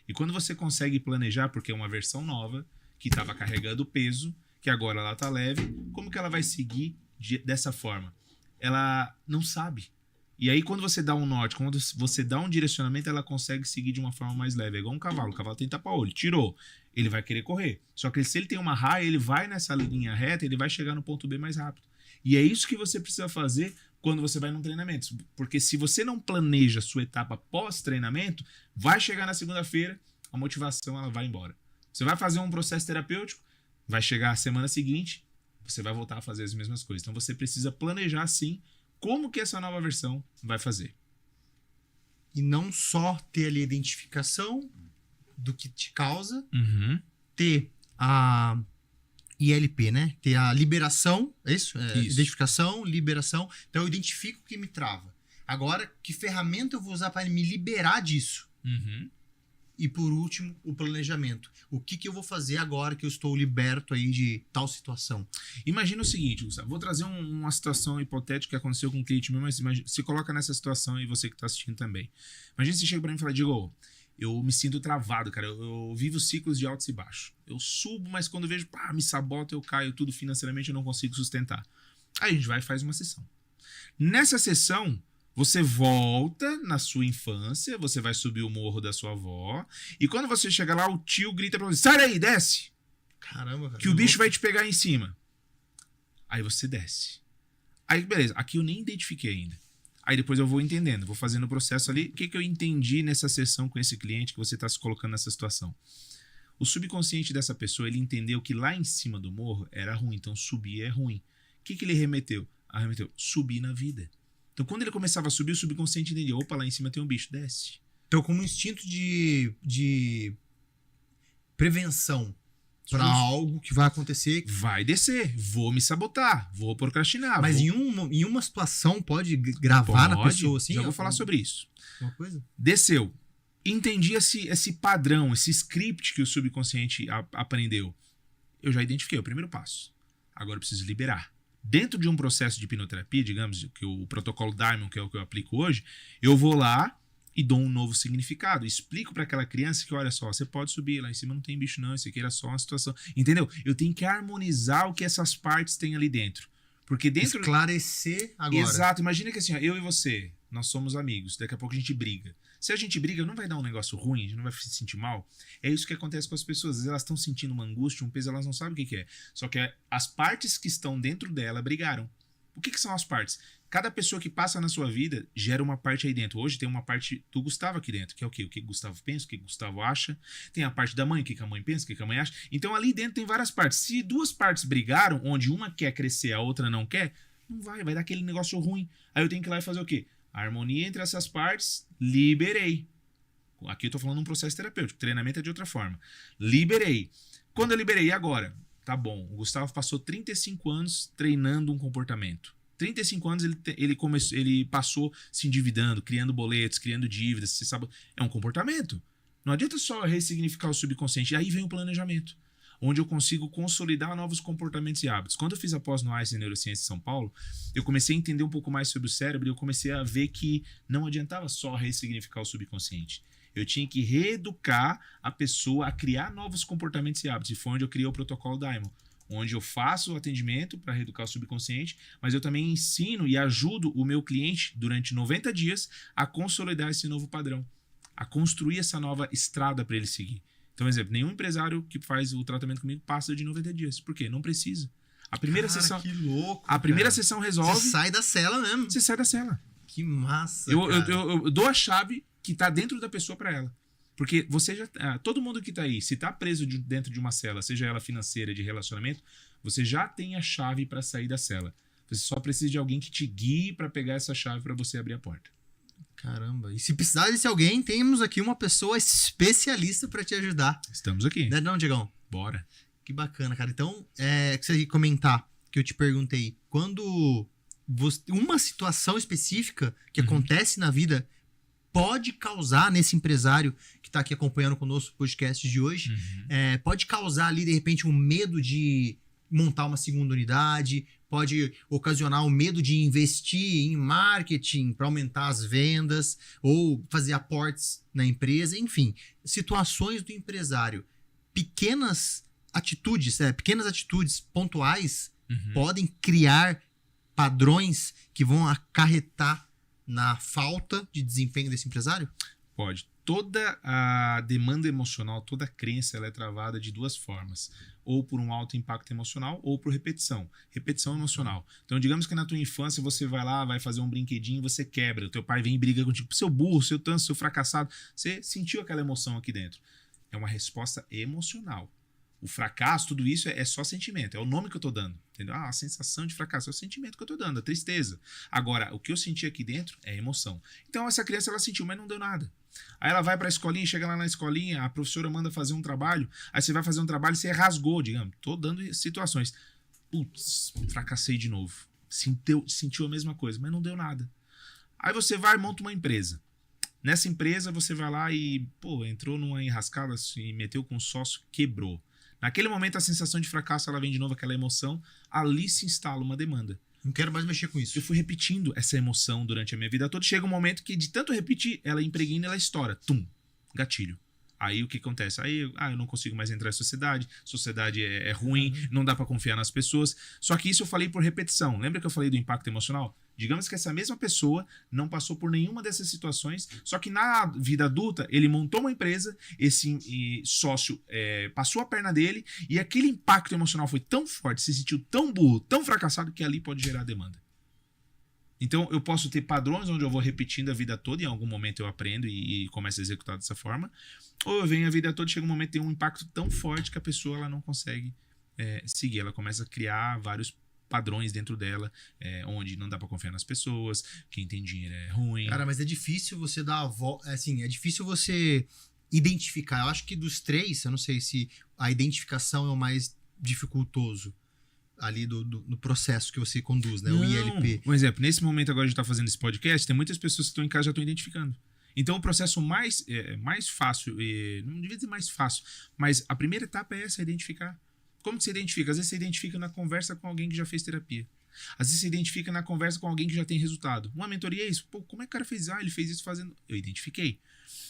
E quando você consegue planejar, porque é uma versão nova, que estava carregando peso, que agora ela está leve, como que ela vai seguir dessa forma? Ela não sabe. E aí, quando você dá um norte, quando você dá um direcionamento, ela consegue seguir de uma forma mais leve. É igual um cavalo. O cavalo tem tapa-olho. Tirou. Ele vai querer correr. Só que se ele tem uma raia, ele vai nessa linha reta, ele vai chegar no ponto B mais rápido. E é isso que você precisa fazer quando você vai num treinamento. Porque se você não planeja a sua etapa pós-treinamento, vai chegar na segunda-feira, a motivação ela vai embora. Você vai fazer um processo terapêutico, vai chegar a semana seguinte, você vai voltar a fazer as mesmas coisas. Então você precisa planejar, sim, como que essa nova versão vai fazer. E não só ter ali a identificação do que te causa, ter a ILP, né? Ter a liberação, é isso? Isso. Identificação, liberação. Então eu identifico o que me trava. Agora, que ferramenta eu vou usar para me liberar disso? E por último, o planejamento. O que eu vou fazer agora que eu estou liberto aí de tal situação? Imagina o seguinte, Gustavo. Vou trazer uma situação hipotética que aconteceu com um cliente meu, mas se coloca nessa situação e você que está assistindo também. Imagina se você chega para mim e fala, Diego, eu me sinto travado, cara. Eu vivo ciclos de altos e baixos. Eu subo, mas quando eu vejo, me sabota, eu caio tudo financeiramente, eu não consigo sustentar. Aí a gente vai e faz uma sessão. Nessa sessão, você volta na sua infância, você vai subir o morro da sua avó, e quando você chega lá, o tio grita pra você, sai daí, desce! Caramba, cara. Que o bicho vai te pegar em cima. Aí você desce. Aí, beleza, aqui eu nem identifiquei ainda. Aí depois eu vou entendendo, vou fazendo o processo ali. O que eu entendi nessa sessão com esse cliente que você está se colocando nessa situação? O subconsciente dessa pessoa, ele entendeu que lá em cima do morro era ruim, então subir é ruim. O que ele remeteu? Remeteu, subir na vida. Então, quando ele começava a subir, o subconsciente entendeu, opa, lá em cima tem um bicho, desce. Então, como instinto de prevenção para algo que vai acontecer. Vai descer, vou me sabotar, vou procrastinar. Mas em uma situação pode gravar na pessoa assim? Já vou falar sobre isso. Uma coisa? Desceu. Entendi esse padrão, esse script que o subconsciente aprendeu. Eu já identifiquei o primeiro passo. Agora eu preciso liberar. Dentro de um processo de hipnoterapia, digamos, que o protocolo Diamond, que é o que eu aplico hoje, eu vou lá e dou um novo significado. Explico para aquela criança que, olha só, você pode subir, lá em cima não tem bicho não, isso aqui era só uma situação. Entendeu? Eu tenho que harmonizar o que essas partes têm ali dentro. Porque dentro... Esclarecer agora. Exato. Imagina que assim, eu e você, nós somos amigos. Daqui a pouco a gente briga. Se a gente briga, não vai dar um negócio ruim, a gente não vai se sentir mal. É isso que acontece com as pessoas. Às vezes elas estão sentindo uma angústia, um peso, elas não sabem o que é. Só que as partes que estão dentro dela brigaram. O que são as partes? Cada pessoa que passa na sua vida gera uma parte aí dentro. Hoje tem uma parte do Gustavo aqui dentro, que é o quê? O que o Gustavo pensa, o que o Gustavo acha. Tem a parte da mãe, o que a mãe pensa, o que a mãe acha. Então ali dentro tem várias partes. Se duas partes brigaram, onde uma quer crescer, a outra não quer, não vai dar aquele negócio ruim. Aí eu tenho que ir lá e fazer o quê? A harmonia entre essas partes, liberei. Aqui eu tô falando de um processo terapêutico. Treinamento é de outra forma. Liberei. Quando eu liberei, e agora? Tá bom. O Gustavo passou 35 anos treinando um comportamento. 35 anos ele passou se endividando, criando boletos, criando dívidas. Você sabe, é um comportamento. Não adianta só ressignificar o subconsciente. Aí vem o planejamento, onde eu consigo consolidar novos comportamentos e hábitos. Quando eu fiz a pós no Einstein Neurociência em São Paulo, eu comecei a entender um pouco mais sobre o cérebro e eu comecei a ver que não adiantava só ressignificar o subconsciente. Eu tinha que reeducar a pessoa a criar novos comportamentos e hábitos. E foi onde eu criei o protocolo Diamond, onde eu faço o atendimento para reeducar o subconsciente, mas eu também ensino e ajudo o meu cliente durante 90 dias a consolidar esse novo padrão, a construir essa nova estrada para ele seguir. Então, por exemplo, nenhum empresário que faz o tratamento comigo passa de 90 dias. Por quê? Não precisa. A primeira sessão. Que louco. A primeira sessão resolve. Você sai da cela mesmo. Você sai da cela. Que massa. Eu dou a chave que está dentro da pessoa para ela. Porque você já. Todo mundo que está aí, se está preso dentro de uma cela, seja ela financeira, de relacionamento, você já tem a chave para sair da cela. Você só precisa de alguém que te guie para pegar essa chave para você abrir a porta. Caramba. E se precisar desse alguém, temos aqui uma pessoa especialista para te ajudar. Estamos aqui. Não, Diegão? Bora. Que bacana, cara. Então, que você comentar, que eu te perguntei, quando uma situação específica que acontece na vida pode causar nesse empresário que está aqui acompanhando conosco o podcast de hoje, pode causar ali, de repente, um medo de montar uma segunda unidade, pode ocasionar o medo de investir em marketing para aumentar as vendas ou fazer aportes na empresa, enfim, situações do empresário. Pequenas atitudes pontuais podem criar padrões que vão acarretar na falta de desempenho desse empresário? Pode. Toda a demanda emocional, toda a crença, ela é travada de duas formas. Ou por um alto impacto emocional, ou por repetição. Repetição emocional. Então, digamos que na tua infância você vai lá, vai fazer um brinquedinho, você quebra. O teu pai vem e briga contigo. Seu burro, seu tanso, seu fracassado. Você sentiu aquela emoção aqui dentro. É uma resposta emocional. O fracasso, tudo isso é só sentimento. É o nome que eu tô dando. Entendeu? A sensação de fracasso é o sentimento que eu tô dando, a tristeza. Agora, o que eu senti aqui dentro é emoção. Então, essa criança, ela sentiu, mas não deu nada. Aí ela vai pra escolinha, chega lá na escolinha, a professora manda fazer um trabalho, aí você vai fazer um trabalho e você rasgou, digamos. Tô dando situações. Putz, fracassei de novo. Sentiu a mesma coisa, mas não deu nada. Aí você vai e monta uma empresa. Nessa empresa, você vai lá e, entrou numa enrascada, se meteu com um sócio, quebrou. Naquele momento, a sensação de fracasso, ela vem de novo, aquela emoção. Ali se instala uma demanda. Não quero mais mexer com isso. Eu fui repetindo essa emoção durante a minha vida toda. Chega um momento que, de tanto repetir, ela impregna e ela estoura. Tum! Gatilho. Aí o que acontece? Aí eu não consigo mais entrar em sociedade é ruim, não dá pra confiar nas pessoas. Só que isso eu falei por repetição. Lembra que eu falei do impacto emocional? Digamos que essa mesma pessoa não passou por nenhuma dessas situações, só que na vida adulta ele montou uma empresa, esse sócio passou a perna dele e aquele impacto emocional foi tão forte, se sentiu tão burro, tão fracassado que ali pode gerar demanda. Então, eu posso ter padrões onde eu vou repetindo a vida toda e em algum momento eu aprendo e começo a executar dessa forma. Ou eu venho a vida toda e chega um momento que tem um impacto tão forte que a pessoa ela não consegue seguir. Ela começa a criar vários padrões dentro dela, onde não dá pra confiar nas pessoas, quem tem dinheiro é ruim. Cara, mas é difícil você dar a volta... Assim, é difícil você identificar. Eu acho que dos três, eu não sei se a identificação é o mais dificultoso ali do processo que você conduz, né? Não. O ILP. Por exemplo, nesse momento agora de estar fazendo esse podcast, tem muitas pessoas que estão em casa e já estão identificando. Então o processo mais fácil, não devia dizer mais fácil, mas a primeira etapa é essa, identificar. Como que você identifica? Às vezes você identifica na conversa com alguém que já fez terapia. Às vezes você identifica na conversa com alguém que já tem resultado. Uma mentoria é isso. Pô, como é que o cara fez? Ele fez isso fazendo... Eu identifiquei.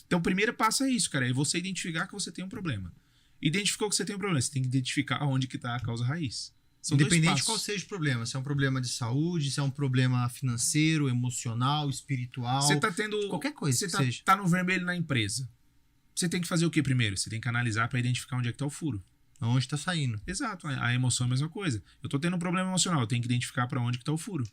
Então o primeiro passo é isso, cara. É você identificar que você tem um problema. Identificou que você tem um problema. Você tem que identificar onde que está a causa raiz. São independente de qual seja o problema. Se é um problema de saúde, se é um problema financeiro, emocional, espiritual. Você tá tendo... Qualquer coisa você que seja. Tá no vermelho na empresa. Você tem que fazer o que primeiro? Você tem que analisar para identificar onde é que tá o furo. Aonde tá saindo. Exato. A emoção é a mesma coisa. Eu tô tendo um problema emocional. Eu tenho que identificar para onde que tá o furo.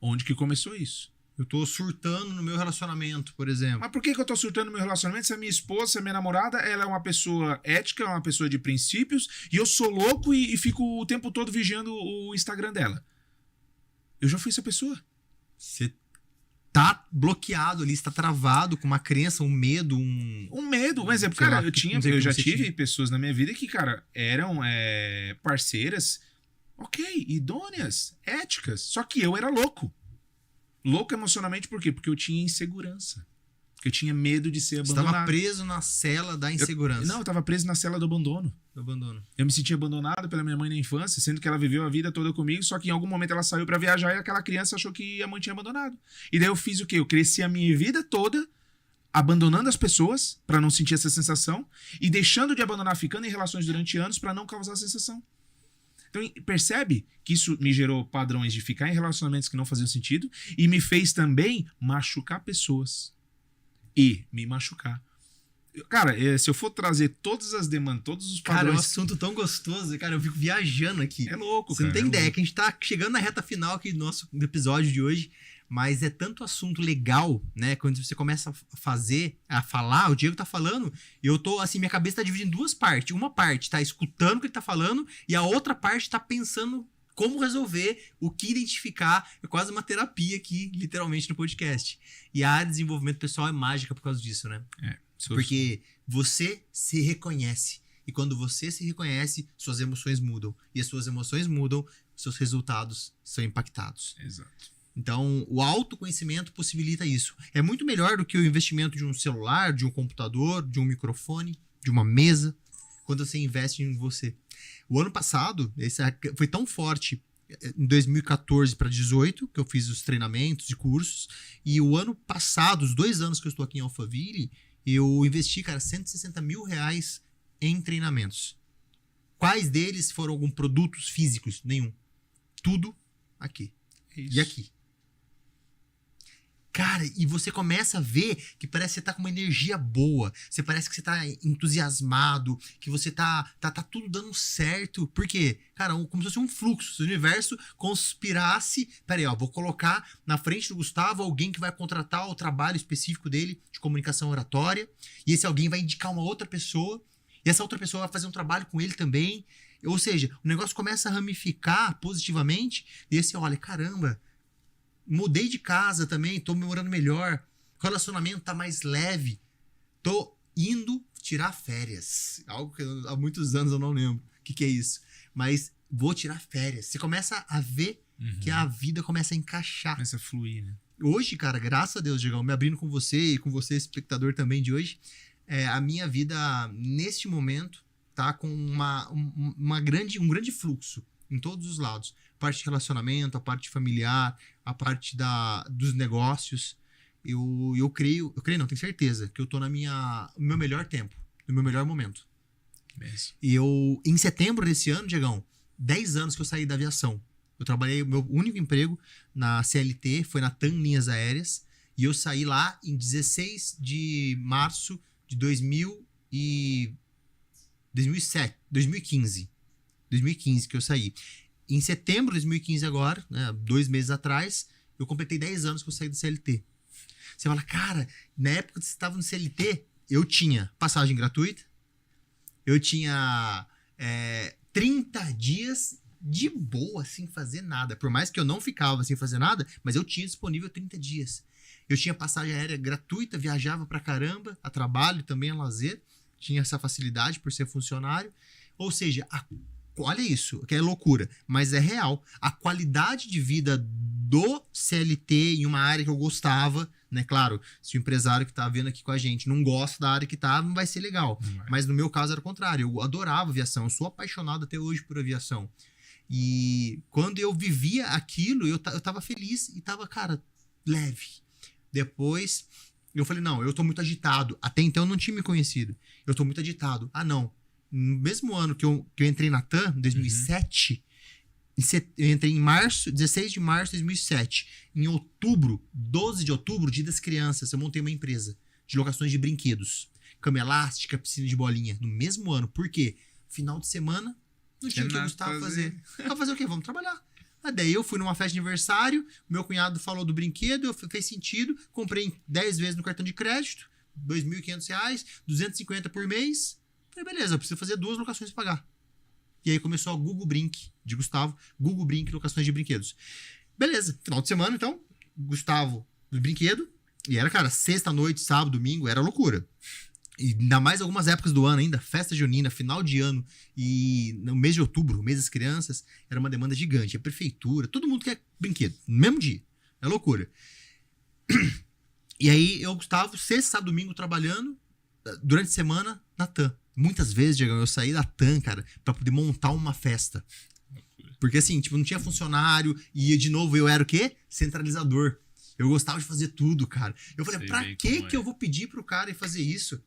Onde que começou isso. Eu tô surtando no meu relacionamento, por exemplo. Mas por que eu tô surtando no meu relacionamento se a minha esposa, se a minha namorada, ela é uma pessoa ética, é uma pessoa de princípios, e eu sou louco e fico o tempo todo vigiando o Instagram dela? Eu já fui essa pessoa. Você tá bloqueado ali, está travado com uma crença, um medo, Um medo, um exemplo. Sei Cara, lá, eu já você tive tinha. pessoas na minha vida que, cara, eram parceiras, ok, idôneas, éticas. Só que eu era louco. Louco emocionalmente por quê? Porque eu tinha insegurança. Porque eu tinha medo de ser Você abandonado. estava preso na cela da insegurança. Eu tava preso na cela do abandono. Do abandono. Eu me sentia abandonado pela minha mãe na infância, sendo que ela viveu a vida toda comigo, só que em algum momento ela saiu pra viajar e aquela criança achou que a mãe tinha abandonado. E daí eu fiz o quê? Eu cresci a minha vida toda abandonando as pessoas pra não sentir essa sensação e deixando de abandonar, ficando em relações durante anos pra não causar a sensação. Então percebe que isso me gerou padrões de ficar em relacionamentos que não faziam sentido e me fez também machucar pessoas. E me machucar. Cara, se eu for trazer todas as demandas, todos os Cara, é um padrões... assunto tão gostoso, cara, eu fico viajando aqui. É louco, Você não cara, tem ideia, louco. que a gente tá chegando na reta final aqui do nosso episódio de hoje, mas é tanto assunto legal, né? Quando você começa a falar, o Diego tá falando, e eu tô, assim, minha cabeça tá dividida em duas partes. Uma parte tá escutando o que ele tá falando, e a outra parte tá pensando como resolver, o que identificar. É quase uma terapia aqui, literalmente, no podcast. E a área de desenvolvimento pessoal é mágica por causa disso, né? Porque você se reconhece. E quando você se reconhece, suas emoções mudam. E as suas emoções mudam, seus resultados são impactados. Exato. Então, o autoconhecimento possibilita isso. É muito melhor do que o investimento de um celular, de um computador, de um microfone, de uma mesa, quando você investe em você. O ano passado, esse foi tão forte, em 2014 para 2018, que eu fiz os treinamentos e cursos, e o ano passado, os 2 anos que eu estou aqui em Alphaville, eu investi, cara, R$160 mil em treinamentos. Quais deles foram algum produtos físicos? Nenhum. Tudo aqui. Isso. E aqui. Cara, e você começa a ver que parece que você tá com uma energia boa. Você parece que você tá entusiasmado, que você tá tudo dando certo. Por quê? Cara, como se fosse um fluxo. Se o universo conspirasse... Peraí, ó, vou colocar na frente do Gustavo alguém que vai contratar o trabalho específico dele de comunicação oratória. E esse alguém vai indicar uma outra pessoa. E essa outra pessoa vai fazer um trabalho com ele também. Ou seja, o negócio começa a ramificar positivamente. E aí você olha, caramba... Mudei de casa também, tô morando melhor. O relacionamento tá mais leve. Tô indo tirar férias. Algo que há muitos anos eu não lembro o que é isso. Mas vou tirar férias. Você começa a ver que a vida começa a encaixar. Começa a fluir, né? Hoje, cara, graças a Deus, Diegão, me abrindo com você e com você, espectador também de hoje, a minha vida, neste momento, tá com um grande fluxo em todos os lados. A parte de relacionamento, a parte familiar, a parte dos negócios. Eu creio não, tenho certeza que eu tô no meu melhor tempo, no meu melhor momento. Mesmo. E em setembro desse ano, Diegão, 10 anos que eu saí da aviação. Eu trabalhei, meu único emprego na CLT foi na TAM Linhas Aéreas, e eu saí lá em 16 de março de 2015 que eu saí. Em setembro de 2015 agora, né, 2 meses atrás, eu completei 10 anos que eu saí do CLT. Você fala, cara, na época que você estava no CLT, eu tinha passagem gratuita, eu tinha 30 dias de boa, sem fazer nada. Por mais que eu não ficava sem fazer nada, mas eu tinha disponível 30 dias. Eu tinha passagem aérea gratuita, viajava pra caramba, a trabalho também, a lazer. Tinha essa facilidade por ser funcionário. Ou seja, olha isso, que é loucura, mas é real. A qualidade de vida do CLT em uma área que eu gostava, né? Claro, se o empresário que tá vendo aqui com a gente não gosta da área que tá, não vai ser legal. Mas no meu caso era o contrário. Eu adorava aviação, eu sou apaixonado até hoje por aviação. E quando eu vivia aquilo, eu tava feliz e tava, cara, leve. Depois eu falei, não, eu tô muito agitado. Até então eu não tinha me conhecido. Eu tô muito agitado. Ah, não. No mesmo ano que eu entrei na TAM, em 2007, eu entrei em 16 de março de 2007. Em outubro, 12 de outubro, Dia das Crianças, eu montei uma empresa de locações de brinquedos. Cama elástica, piscina de bolinha. No mesmo ano. Por quê? Final de semana, não tinha o que eu gostava de fazer. Vai fazer o quê? Vamos trabalhar. Daí eu fui numa festa de aniversário, meu cunhado falou do brinquedo, fez sentido, comprei 10 vezes no cartão de crédito, R$2.500, 250 por mês. Falei, beleza, eu preciso fazer 2 locações para pagar. E aí começou a Google Brink, de Gustavo, Google Brink, locações de brinquedos. Beleza, final de semana, então, Gustavo do brinquedo. E era, cara, sexta noite, sábado, domingo, era loucura. E ainda mais algumas épocas do ano ainda, festa junina, final de ano e no mês de outubro, mês das crianças, era uma demanda gigante. A prefeitura, todo mundo quer brinquedo, no mesmo dia. É loucura. E aí eu, Gustavo, sexta, sábado, domingo trabalhando, durante a semana, na TAM. Muitas vezes, Diego, eu saí da TAM, cara, pra poder montar uma festa. Porque assim, tipo, não tinha funcionário e de novo eu era o quê? Centralizador. Eu gostava de fazer tudo, cara. Eu falei, pra que eu vou pedir pro cara ir fazer isso?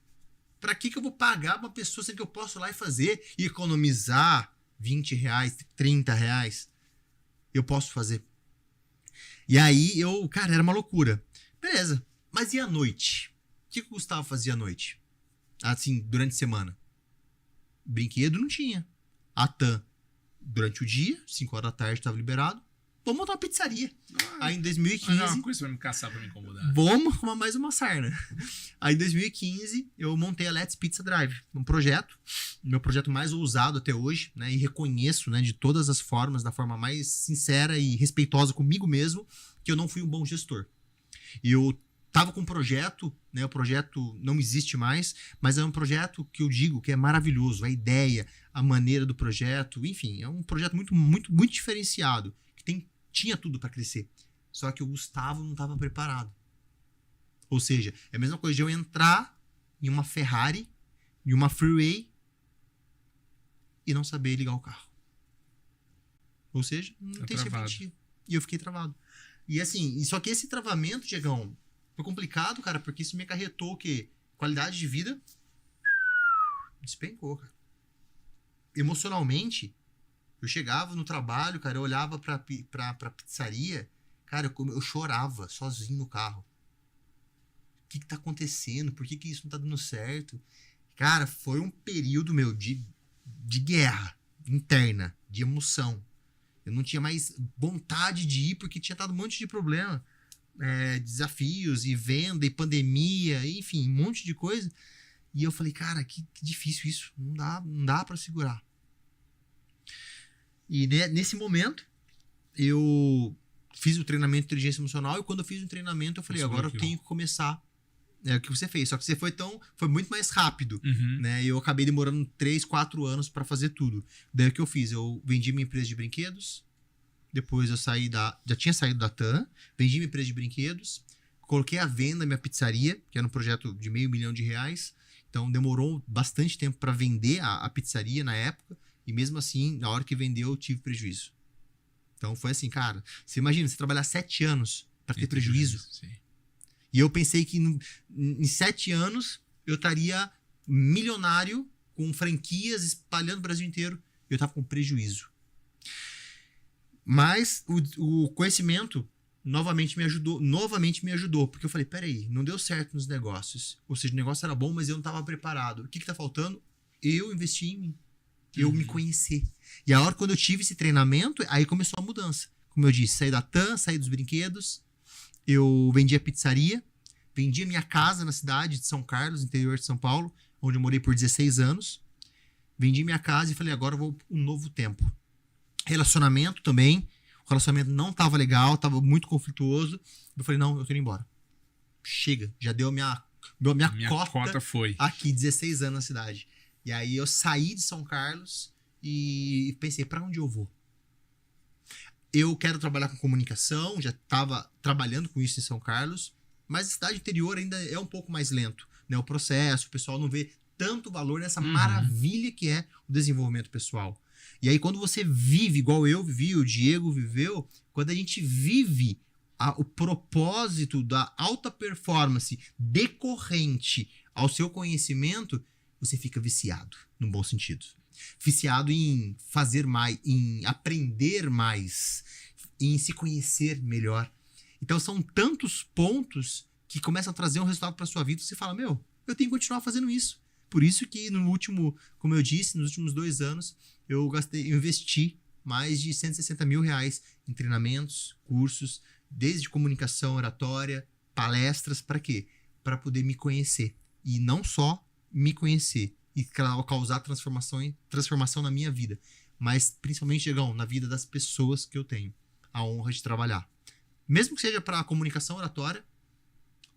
Pra que eu vou pagar uma pessoa sendo que eu posso ir lá e fazer e economizar R$20, R$30? Eu posso fazer. E aí, cara, era uma loucura. Beleza. Mas e à noite? O que o Gustavo fazia à noite? Assim, durante a semana? Brinquedo não tinha. A TAM, durante o dia, 5 horas da tarde, estava liberado. Vamos montar uma pizzaria. Aí em 2015... Não é uma coisa pra me caçar, pra me incomodar. Vamos arrumar mais uma sarna. Aí em 2015, eu montei a Let's Pizza Drive. Um projeto, meu projeto mais ousado até hoje, né? E reconheço, né, de todas as formas, da forma mais sincera e respeitosa comigo mesmo, que eu não fui um bom gestor. E eu tava com um projeto, né? O projeto não existe mais, mas é um projeto que eu digo que é maravilhoso. A ideia, a maneira do projeto, enfim, é um projeto muito, muito, muito diferenciado, que tinha tudo para crescer. Só que o Gustavo não estava preparado. Ou seja, é a mesma coisa de eu entrar em uma Ferrari, em uma Freeway, e não saber ligar o carro. Ou seja, não tem serventia. E eu fiquei travado. E assim, só que esse travamento, Diegão, foi complicado, cara, porque isso me acarretou que qualidade de vida despencou, cara. Emocionalmente, eu chegava no trabalho, cara, eu olhava pra pizzaria, cara, eu chorava sozinho no carro. O que tá acontecendo? Por que isso não tá dando certo? Cara, foi um período, meu, de guerra interna, de emoção. Eu não tinha mais vontade de ir porque tinha dado um monte de problema. Desafios e venda e pandemia, enfim, um monte de coisa. E eu falei, cara, que difícil isso. Não dá pra segurar. E nesse momento, eu fiz o treinamento de inteligência emocional e quando eu fiz o treinamento, eu falei, agora eu tenho que começar. É o que você fez, só que você foi muito mais rápido, né? E eu acabei demorando 3, 4 anos para fazer tudo. Daí o que eu fiz? Eu vendi minha empresa de brinquedos, depois eu já tinha saído da TAM, vendi minha empresa de brinquedos, coloquei à venda minha pizzaria, que era um projeto de R$500 mil, então demorou bastante tempo para vender a pizzaria na época, e mesmo assim, na hora que vendeu, eu tive prejuízo. Então foi assim, cara, você imagina, você trabalhar 7 anos para ter prejuízo. Sim. E eu pensei que em 7 anos eu estaria milionário, com franquias espalhando o Brasil inteiro, e eu estava com prejuízo. Mas o conhecimento novamente me ajudou, porque eu falei, peraí, não deu certo nos negócios. Ou seja, o negócio era bom, mas eu não estava preparado. O que está faltando? Eu investi em mim. Eu me conhecer. E a hora quando eu tive esse treinamento, aí começou a mudança. Como eu disse, saí da TAM, saí dos brinquedos, eu vendi a pizzaria, vendi a minha casa na cidade de São Carlos, interior de São Paulo, onde eu morei por 16 anos. Vendi minha casa e falei, agora eu vou um novo tempo. Relacionamento também. O relacionamento não estava legal, estava muito conflituoso. Eu falei, não, eu tô indo embora. Chega, já deu minha cota foi. Aqui, 16 anos na cidade. E aí eu saí de São Carlos e pensei, para onde eu vou? Eu quero trabalhar com comunicação, já estava trabalhando com isso em São Carlos, mas a cidade interior ainda é um pouco mais lento, né? O processo, o pessoal não vê tanto valor nessa maravilha que é o desenvolvimento pessoal. E aí quando você vive, igual eu vivi, o Diego viveu, quando a gente vive o propósito da alta performance decorrente ao seu conhecimento, você fica viciado, num bom sentido. Viciado em fazer mais, em aprender mais, em se conhecer melhor. Então são tantos pontos que começam a trazer um resultado para sua vida e você fala, eu tenho que continuar fazendo isso. Por isso que como eu disse, nos últimos 2 anos, eu investi mais de R$160 mil em treinamentos, cursos, desde comunicação, oratória, palestras, para quê? Para poder me conhecer. E não só me conhecer e causar transformação na minha vida, mas principalmente, Diegão, na vida das pessoas que eu tenho a honra de trabalhar. Mesmo que seja para comunicação oratória,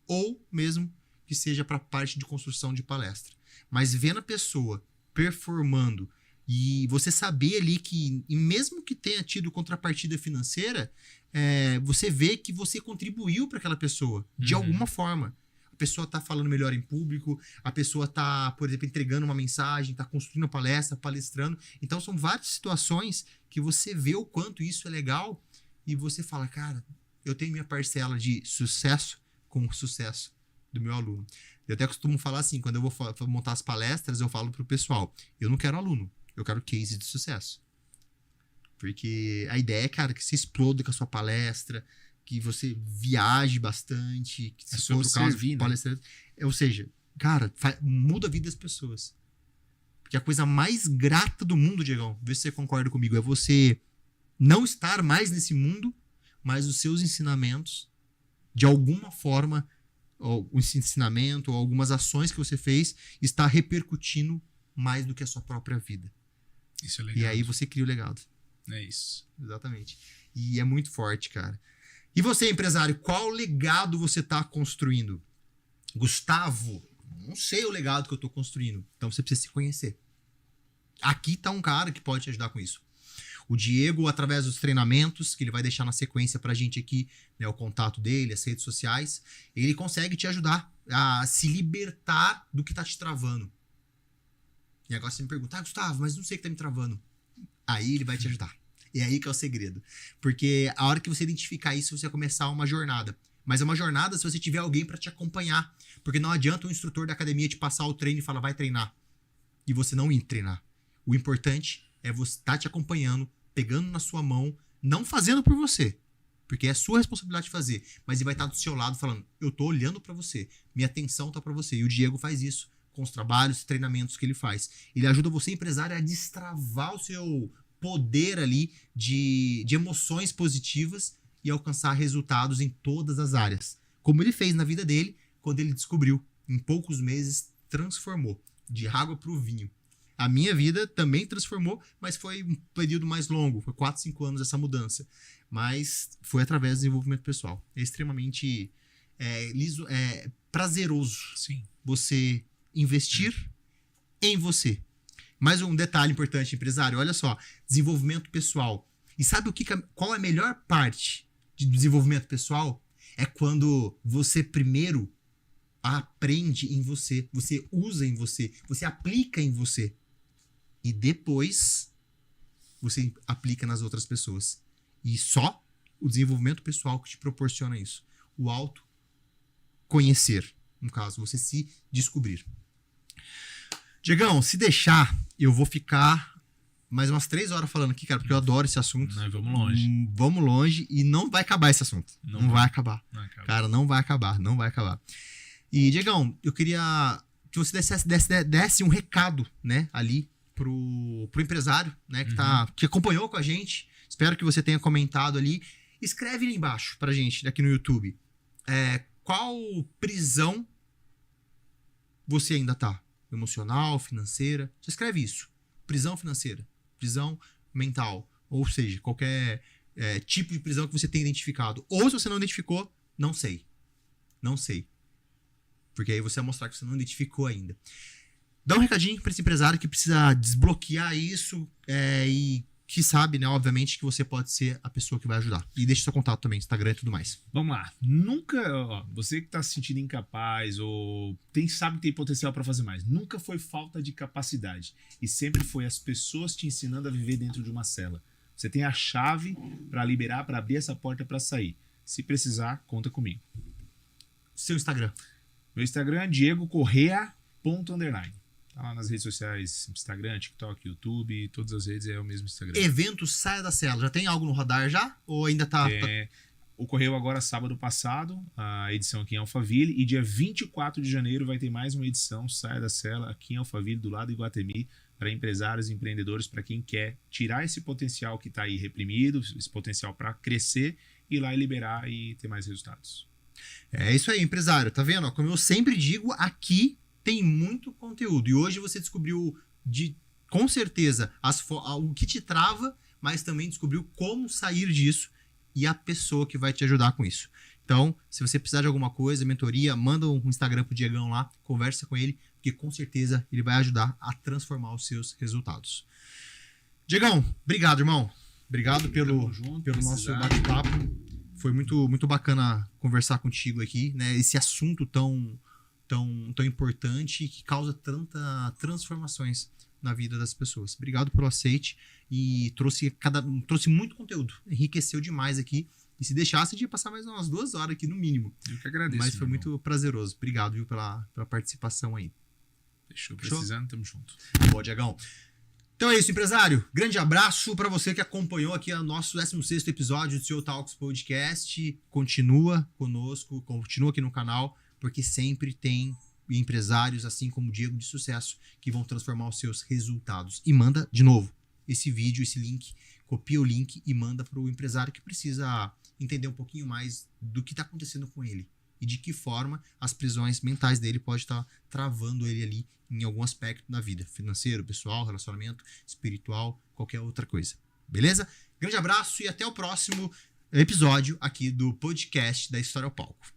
ou mesmo que seja para a parte de construção de palestra. Mas vendo a pessoa performando e você saber ali que, e mesmo que tenha tido contrapartida financeira, você vê que você contribuiu para aquela pessoa, de alguma forma. A pessoa está falando melhor em público, a pessoa está, por exemplo, entregando uma mensagem, está construindo uma palestra, palestrando. Então, são várias situações que você vê o quanto isso é legal e você fala, cara, eu tenho minha parcela de sucesso com o sucesso do meu aluno. Eu até costumo falar assim, quando eu vou montar as palestras, eu falo pro pessoal, eu não quero aluno, eu quero case de sucesso. Porque a ideia é, cara, que você exploda com a sua palestra, que você viaje bastante, que se for o caso, palestrante. Ou seja, cara, muda a vida das pessoas. Porque a coisa mais grata do mundo, Diegão, vê se você concorda comigo, é você não estar mais nesse mundo, mas os seus ensinamentos, de alguma forma, ou o ensinamento, ou algumas ações que você fez, está repercutindo mais do que a sua própria vida. Isso é legal. E aí você cria o legado. É isso. Exatamente. E é muito forte, cara. E você, empresário, qual legado você está construindo? Gustavo, não sei o legado que eu estou construindo. Então você precisa se conhecer. Aqui está um cara que pode te ajudar com isso. O Diego, através dos treinamentos, que ele vai deixar na sequência pra gente aqui, né, o contato dele, as redes sociais, ele consegue te ajudar a se libertar do que tá te travando. E agora você me pergunta, Gustavo, mas não sei o que tá me travando. Aí ele vai te ajudar. E aí que é o segredo. Porque a hora que você identificar isso, você vai começar uma jornada. Mas é uma jornada se você tiver alguém para te acompanhar. Porque não adianta um instrutor da academia te passar o treino e falar, vai treinar. E você não ir treinar. O importante é você estar te acompanhando, pegando na sua mão, não fazendo por você. Porque é sua responsabilidade de fazer. Mas ele vai estar do seu lado falando, eu tô olhando para você. Minha atenção tá para você. E o Diego faz isso com os trabalhos, treinamentos que ele faz. Ele ajuda você, empresário, a destravar o seu poder ali de emoções positivas e alcançar resultados em todas as áreas. Como ele fez na vida dele, quando ele descobriu, em poucos meses, transformou de água para o vinho. A minha vida também transformou, mas foi um período mais longo, foi 4, 5 anos essa mudança. Mas foi através do desenvolvimento pessoal. É extremamente prazeroso. Sim. Você investir em você. Mais um detalhe importante, empresário, olha só, desenvolvimento pessoal. E sabe qual é a melhor parte de desenvolvimento pessoal? É quando você primeiro aprende em você, você usa em você, você aplica em você. E depois você aplica nas outras pessoas. E só o desenvolvimento pessoal que te proporciona isso. O autoconhecer, no caso, você se descobrir. Diegão, se deixar, eu vou ficar mais umas 3 horas falando aqui, cara, porque eu adoro esse assunto. Nós vamos longe. Vamos longe e não vai acabar esse assunto. Não vai acabar. Não acaba. Cara, não vai acabar. E, Diegão, eu queria que você desse um recado, né, ali pro empresário, né, que acompanhou com a gente. Espero que você tenha comentado ali. Escreve ali embaixo pra gente, aqui no YouTube. Qual prisão você ainda tá? Emocional, financeira? Você escreve isso. Prisão financeira, prisão mental. Ou seja, qualquer tipo de prisão que você tenha identificado. Ou se você não identificou, não sei. Não sei. Porque aí você vai mostrar que você não identificou ainda. Dá um recadinho para esse empresário que precisa desbloquear isso e que sabe, né, obviamente, que você pode ser a pessoa que vai ajudar. E deixa seu contato também, Instagram e tudo mais. Vamos lá. Você que tá se sentindo incapaz ou sabe que tem potencial para fazer mais, nunca foi falta de capacidade. E sempre foi as pessoas te ensinando a viver dentro de uma cela. Você tem a chave para liberar, para abrir essa porta para sair. Se precisar, conta comigo. Seu Instagram. Meu Instagram é diegocorrea._. Tá lá nas redes sociais, Instagram, TikTok, YouTube, todas as redes é o mesmo Instagram. Evento Saia da Cela. Já tem algo no radar já? Ou ainda tá... Ocorreu agora sábado passado, a edição aqui em Alphaville, e dia 24 de janeiro vai ter mais uma edição Saia da Cela aqui em Alphaville, do lado do Iguatemi, para empresários e empreendedores, para quem quer tirar esse potencial que está aí reprimido, esse potencial para crescer, ir lá e liberar e ter mais resultados. É isso aí, empresário. Tá vendo? Como eu sempre digo, aqui tem muito conteúdo. E hoje você descobriu, com certeza, o que te trava, mas também descobriu como sair disso e a pessoa que vai te ajudar com isso. Então, se você precisar de alguma coisa, mentoria, manda um Instagram pro Diegão lá, conversa com ele, porque com certeza ele vai ajudar a transformar os seus resultados. Diegão, obrigado, irmão. Obrigado pelo nosso bate-papo. Foi muito bacana conversar contigo aqui, né? Esse assunto tão importante que causa tanta transformações na vida das pessoas. Obrigado pelo aceite e trouxe muito conteúdo. Enriqueceu demais aqui. E se deixasse, ia passar mais umas 2 horas aqui no mínimo. Eu que agradeço. Mas foi muito prazeroso. Obrigado, viu, pela participação aí. Fechou. Precisando, tamo junto. Boa, Diegão. Então é isso, empresário. Grande abraço para você que acompanhou aqui o nosso 16º episódio do CEO Talks Podcast. Continua conosco, continua aqui no canal, porque sempre tem empresários, assim como o Diego, de sucesso, que vão transformar os seus resultados. E manda, de novo, esse vídeo, esse link, copia o link e manda para o empresário que precisa entender um pouquinho mais do que está acontecendo com ele e de que forma as prisões mentais dele pode estar travando ele ali em algum aspecto da vida, financeiro, pessoal, relacionamento, espiritual, qualquer outra coisa. Beleza? Grande abraço e até o próximo episódio aqui do podcast da História ao Palco.